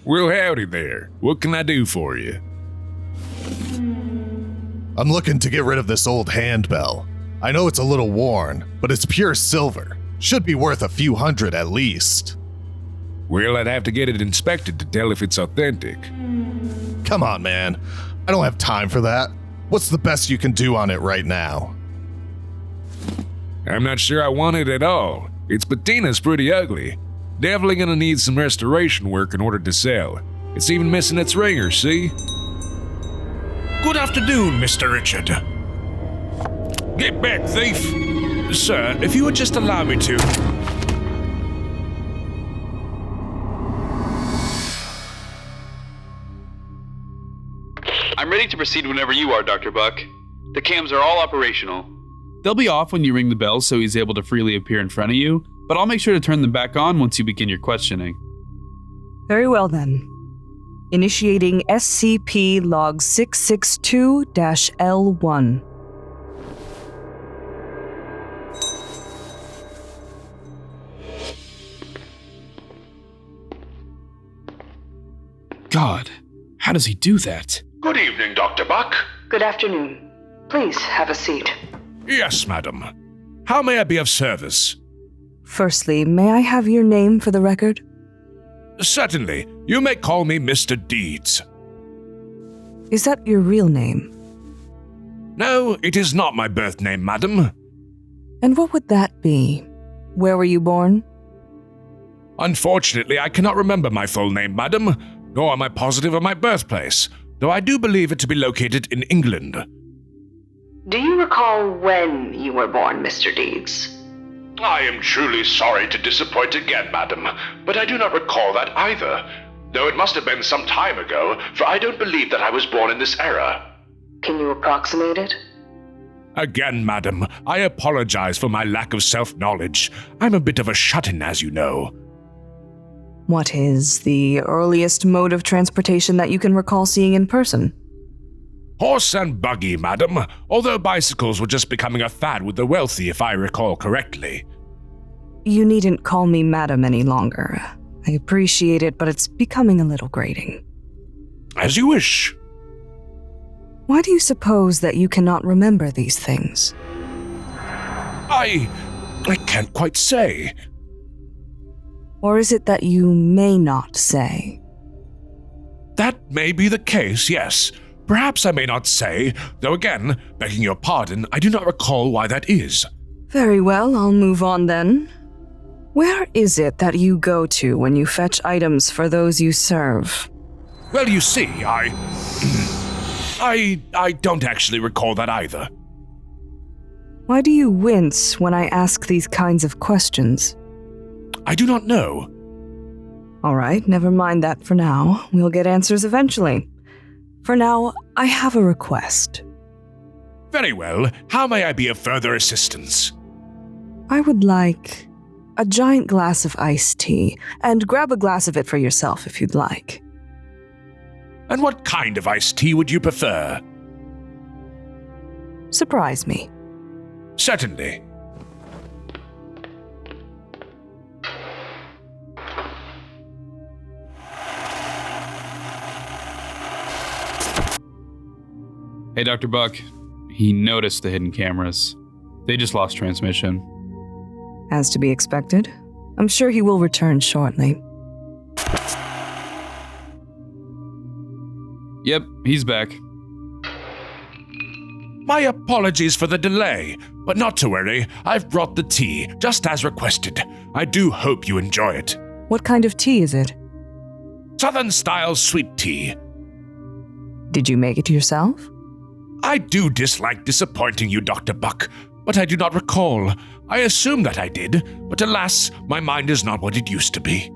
Well, howdy there. What can I do for you? I'm looking to get rid of this old handbell. I know it's a little worn, but it's pure silver. Should be worth a few hundred at least. Well, I'd have to get it inspected to tell if it's authentic. Come on, man. I don't have time for that. What's the best you can do on it right now? I'm not sure I want it at all. Its patina's pretty ugly. Definitely gonna need some restoration work in order to sell. It's even missing its ringer, see? Good afternoon, Mr. Richard. Get back, thief! Sir, if you would just allow me to... I'm ready to proceed whenever you are, Dr. Buck. The cams are all operational. They'll be off when you ring the bell so he's able to freely appear in front of you, but I'll make sure to turn them back on once you begin your questioning. Very well then. Initiating SCP log 662-L1. God, how does he do that? Good evening, Dr. Buck. Good afternoon. Please have a seat. Yes, madam. How may I be of service? Firstly, may I have your name for the record? Certainly. You may call me Mr. Deeds. Is that your real name? No, it is not my birth name, madam. And what would that be? Where were you born? Unfortunately, I cannot remember my full name, madam, nor am I positive of my birthplace, though I do believe it to be located in England. Do you recall when you were born, Mr. Deeds? I am truly sorry to disappoint again, madam, but I do not recall that either, though it must have been some time ago, for I don't believe that I was born in this era. Can you approximate it? Again, madam, I apologize for my lack of self-knowledge. I'm a bit of a shut-in, as you know. What is the earliest mode of transportation that you can recall seeing in person? Horse and buggy, madam, although bicycles were just becoming a fad with the wealthy, if I recall correctly. You needn't call me madam any longer. I appreciate it, but it's becoming a little grating. As you wish. Why do you suppose that you cannot remember these things? I can't quite say. Or is it that you may not say? That may be the case, yes. Perhaps I may not say, though again, begging your pardon, I do not recall why that is. Very well, I'll move on then. Where is it that you go to when you fetch items for those you serve? Well, you see, I don't actually recall that either. Why do you wince when I ask these kinds of questions? I do not know. All right, never mind that for now. We'll get answers eventually. For now, I have a request. Very well. How may I be of further assistance? I would like a giant glass of iced tea, and grab a glass of it for yourself if you'd like. And what kind of iced tea would you prefer? Surprise me. Certainly. Hey, Dr. Buck. He noticed the hidden cameras. They just lost transmission. As to be expected. I'm sure he will return shortly. Yep, he's back. My apologies for the delay, but not to worry, I've brought the tea, just as requested. I do hope you enjoy it. What kind of tea is it? Southern-style sweet tea. Did you make it yourself? I do dislike disappointing you, Dr. Buck, but I do not recall. I assume that I did, but alas, my mind is not what it used to be.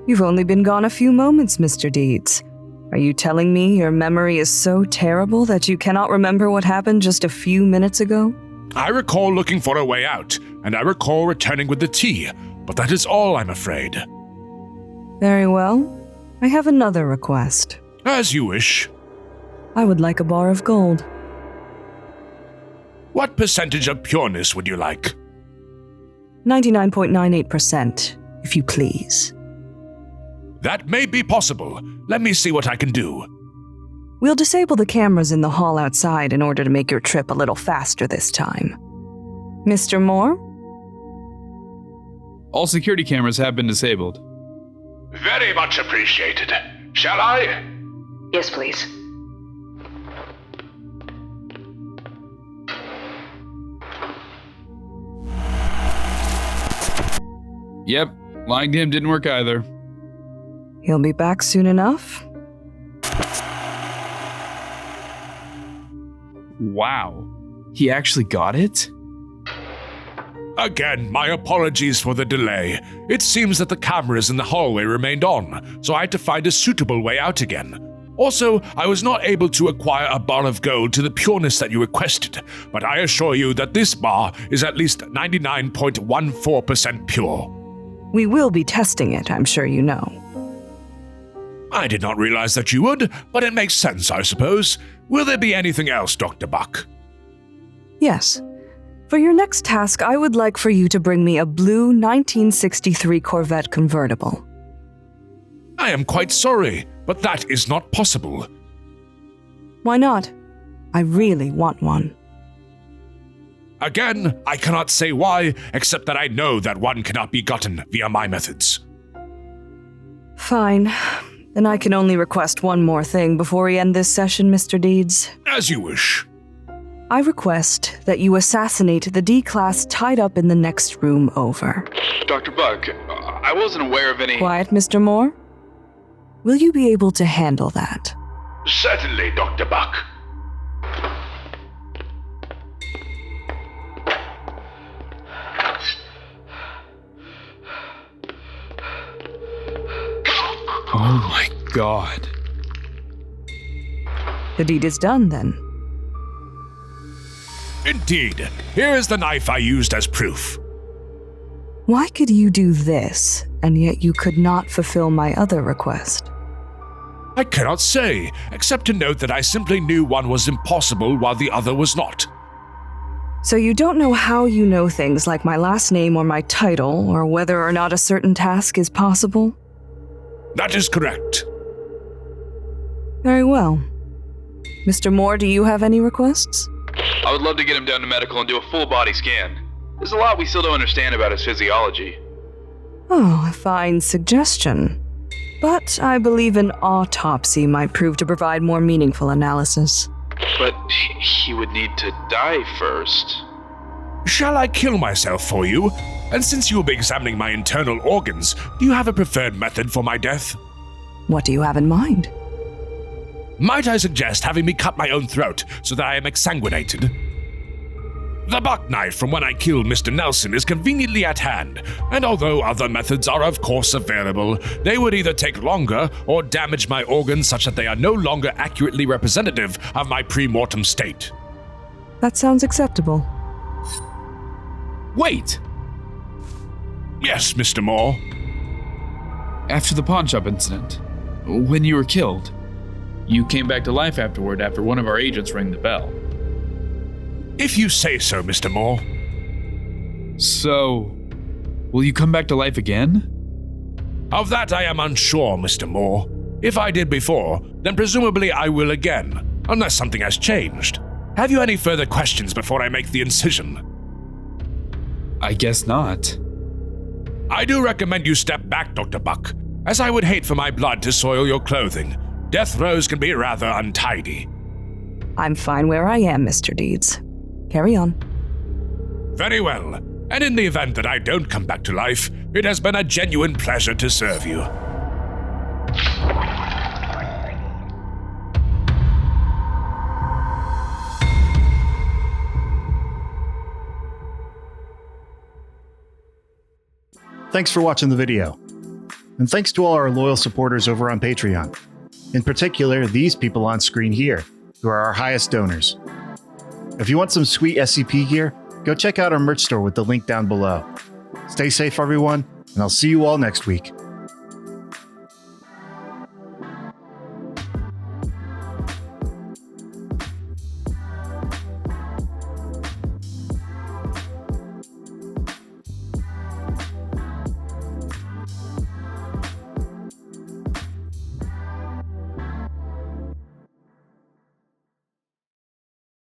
You've only been gone a few moments, Mr. Deeds. Are you telling me your memory is so terrible that you cannot remember what happened just a few minutes ago? I recall looking for a way out, and I recall returning with the tea, but that is all, I'm afraid. Very well. I have another request. As you wish. I would like a bar of gold. What percentage of pureness would you like? 99.98%, if you please. That may be possible. Let me see what I can do. We'll disable the cameras in the hall outside in order to make your trip a little faster this time. Mr. Moore? All security cameras have been disabled. Very much appreciated. Shall I? Yes, please. Yep, lying to him didn't work either. He'll be back soon enough. Wow. He actually got it? Again, my apologies for the delay. It seems that the cameras in the hallway remained on, so I had to find a suitable way out again. Also, I was not able to acquire a bar of gold to the pureness that you requested, but I assure you that this bar is at least 99.14% pure. We will be testing it, I'm sure you know. I did not realize that you would, but it makes sense, I suppose. Will there be anything else, Dr. Buck? Yes. For your next task, I would like for you to bring me a blue 1963 Corvette convertible. I am quite sorry, but that is not possible. Why not? I really want one. Again, I cannot say why, except that I know that one cannot be gotten via my methods. Fine. Then I can only request one more thing before we end this session, Mr. Deeds. As you wish. I request that you assassinate the D-Class tied up in the next room over. Dr. Buck, I wasn't aware of any... Quiet, Mr. Moore? Will you be able to handle that? Certainly, Dr. Buck. Oh my god. The deed is done, then. Indeed. Here is the knife I used as proof. Why could you do this, and yet you could not fulfill my other request? I cannot say, except to note that I simply knew one was impossible while the other was not. So you don't know how you know things like my last name or my title, or whether or not a certain task is possible? That is correct. Very well. Mr. Moore, do you have any requests? I would love to get him down to medical and do a full body scan. There's a lot we still don't understand about his physiology. Oh, a fine suggestion. But I believe an autopsy might prove to provide more meaningful analysis. But he would need to die first. Shall I kill myself for you? And since you will be examining my internal organs, do you have a preferred method for my death? What do you have in mind? Might I suggest having me cut my own throat so that I am exsanguinated? The buck knife from when I killed Mr. Nelson is conveniently at hand, and although other methods are of course available, they would either take longer or damage my organs such that they are no longer accurately representative of my pre-mortem state. That sounds acceptable. Wait! Yes, Mr. Moore. After the pawn shop incident, when you were killed, you came back to life afterward after one of our agents rang the bell. If you say so, Mr. Moore. So, will you come back to life again? Of that I am unsure, Mr. Moore. If I did before, then presumably I will again, unless something has changed. Have you any further questions before I make the incision? I guess not. I do recommend you step back, Dr. Buck, as I would hate for my blood to soil your clothing. Death rows can be rather untidy. I'm fine where I am, Mr. Deeds. Carry on. Very well. And in the event that I don't come back to life, it has been a genuine pleasure to serve you. Thanks for watching the video. And thanks to all our loyal supporters over on Patreon. In particular, these people on screen here, who are our highest donors. If you want some sweet SCP gear, go check out our merch store with the link down below. Stay safe, everyone, and I'll see you all next week.